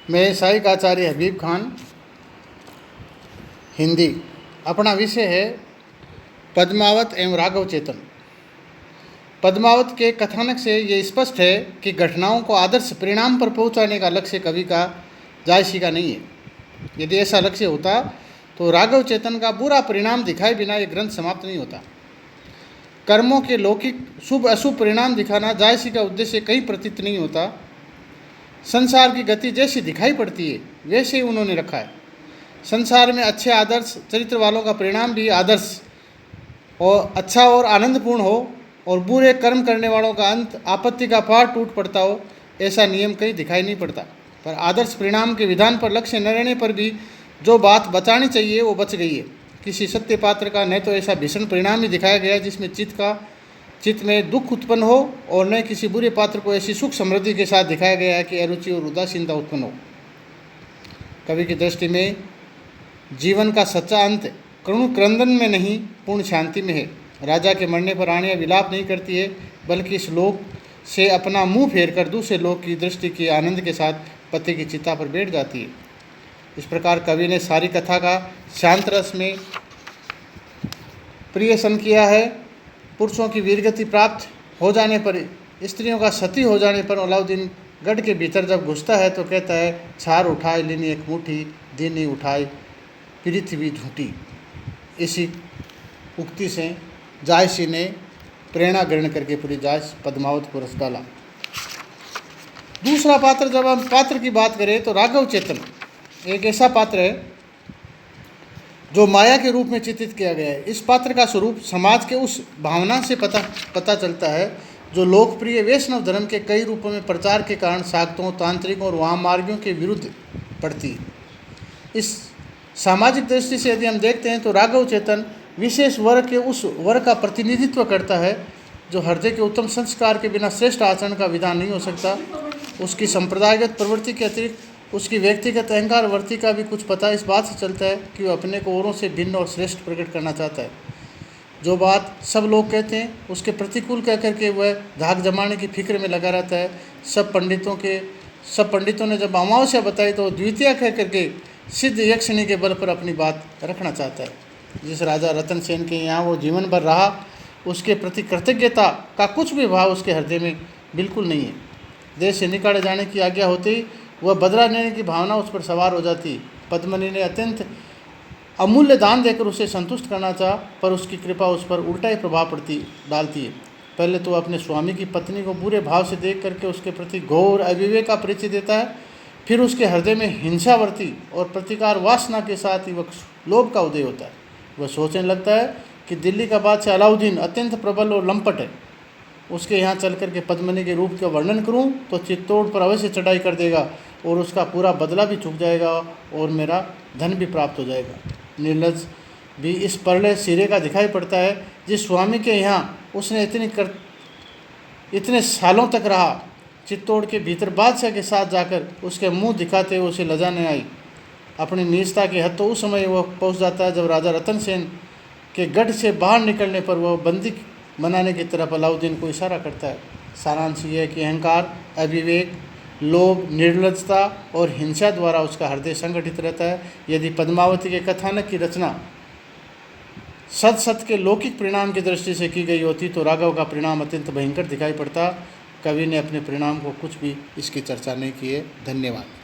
मैं सहायक आचार्य हबीब खान, हिंदी। अपना विषय है पद्मावत एवं राघव चेतन। पद्मावत के कथानक से ये स्पष्ट है कि घटनाओं को आदर्श परिणाम पर पहुंचाने का लक्ष्य कवि का जायसी का नहीं है। यदि ऐसा लक्ष्य होता तो राघव चेतन का बुरा परिणाम दिखाए बिना ये ग्रंथ समाप्त नहीं होता। कर्मों के लौकिक शुभ अशुभ परिणाम दिखाना जायसी का उद्देश्य कहीं प्रतीत नहीं होता। संसार की गति जैसी दिखाई पड़ती है वैसे ही उन्होंने रखा है। संसार में अच्छे आदर्श चरित्र वालों का परिणाम भी आदर्श और अच्छा और आनंदपूर्ण हो और बुरे कर्म करने वालों का अंत आपत्ति का पहाड़ टूट पड़ता हो, ऐसा नियम कहीं दिखाई नहीं पड़ता। पर आदर्श परिणाम के विधान पर लक्ष्य न रहने पर भी जो बात बचानी चाहिए वो बच गई है। किसी सत्य पात्र का न तो ऐसा भीषण परिणाम ही दिखाया गया जिसमें चित्त में दुख उत्पन्न हो, और न किसी बुरे पात्र को ऐसी सुख समृद्धि के साथ दिखाया गया है कि अरुचि और उदासीनता उत्पन्न हो। कवि की दृष्टि में जीवन का सच्चा अंत करुण क्रंदन में नहीं, पूर्ण शांति में है। राजा के मरने पर रानियां विलाप नहीं करती है, बल्कि इस लोक से अपना मुंह फेर कर दूसरे लोक की दृष्टि के आनंद के साथ पति की चिता पर बैठ जाती है। इस प्रकार कवि ने सारी कथा का शांत रस में प्रियसन किया है। पुरुषों की वीरगति प्राप्त हो जाने पर, स्त्रियों का सती हो जाने पर अलाउद्दीन गढ़ के भीतर जब घुसता है तो कहता है, छार उठाए लेनी एक मुट्ठी, दीनी उठाए पृथ्वी झूठी। इसी उक्ति से जायसी ने प्रेरणा ग्रहण करके पूरी जायस पद्मावत को रस डाला। दूसरा पात्र, जब हम पात्र की बात करें तो राघव चेतन एक ऐसा पात्र है जो माया के रूप में चित्रित किया गया है। इस पात्र का स्वरूप समाज के उस भावना से पता चलता है जो लोकप्रिय वैष्णव धर्म के कई रूपों में प्रचार के कारण शाक्तों, तांत्रिकों और वाममार्गियों के विरुद्ध पड़ती है। इस सामाजिक दृष्टि से यदि हम देखते हैं तो राघव चेतन विशेष वर्ग के उस वर्ग का प्रतिनिधित्व करता है जो हृदय के उत्तम संस्कार के बिना श्रेष्ठ आचरण का विधान नहीं हो सकता। उसकी संप्रदायगत प्रवृत्ति के अतिरिक्त उसकी व्यक्तिगत अहंकार वृत्ति का भी कुछ पता इस बात से चलता है कि वह अपने को औरों से भिन्न और श्रेष्ठ प्रकट करना चाहता है। जो बात सब लोग कहते हैं उसके प्रतिकूल कह करके वह धाक जमाने की फिक्र में लगा रहता है। सब पंडितों ने जब अमावस्या बताई तो द्वितीय कह करके सिद्ध यक्षिणी के बल पर अपनी बात रखना चाहता है। जिस राजा रतन सेन के यहाँ वो जीवन भर रहा, उसके प्रति कृतज्ञता का कुछ भी भाव उसके हृदय में बिल्कुल नहीं है। देश से निकाले जाने की आज्ञा होते ही वह बदला लेने की भावना उस पर सवार हो जाती। पद्मिनी ने अत्यंत अमूल्य दान देकर उसे संतुष्ट करना चाहा, पर उसकी कृपा उस पर उल्टा ही प्रभाव डालती है। पहले तो अपने स्वामी की पत्नी को बुरे भाव से देख करके उसके प्रति घोर अविवेक का परिचय देता है। फिर उसके हृदय में हिंसावर्ती और प्रतिकार वासना के साथ ही वह लोभ का उदय होता है। वह सोचने लगता है कि दिल्ली का बादशाह अलाउद्दीन अत्यंत प्रबल और लंपट है। उसके यहाँ चल कर के पद्मिनी के रूप का वर्णन करूँ तो चित्तौड़ पर अवश्य चढ़ाई कर देगा और उसका पूरा बदला भी चुक जाएगा और मेरा धन भी प्राप्त हो जाएगा। निर्लज भी इस परले सिरे का दिखाई पड़ता है। जिस स्वामी के यहाँ उसने इतने सालों तक रहा, चित्तौड़ के भीतर बादशाह के साथ जाकर उसके मुंह दिखाते हुए उसे लजाने आई। अपनी नीचता के हद तो उस समय वह पहुंच जाता है जब राजा रतन सेन के गढ़ से बाहर निकलने पर वह बंदी बनाने की तरफ अलाउद्दीन को इशारा करता है। सारांश यह है कि अहंकार, अविवेक, लोभ, निर्लजता और हिंसा द्वारा उसका हृदय संगठित रहता है। यदि पद्मावती के कथानक की रचना सत के लौकिक परिणाम की दृष्टि से की गई होती तो राघव का परिणाम अत्यंत भयंकर दिखाई पड़ता। कवि ने अपने परिणाम को कुछ भी इसकी चर्चा नहीं की है। धन्यवाद।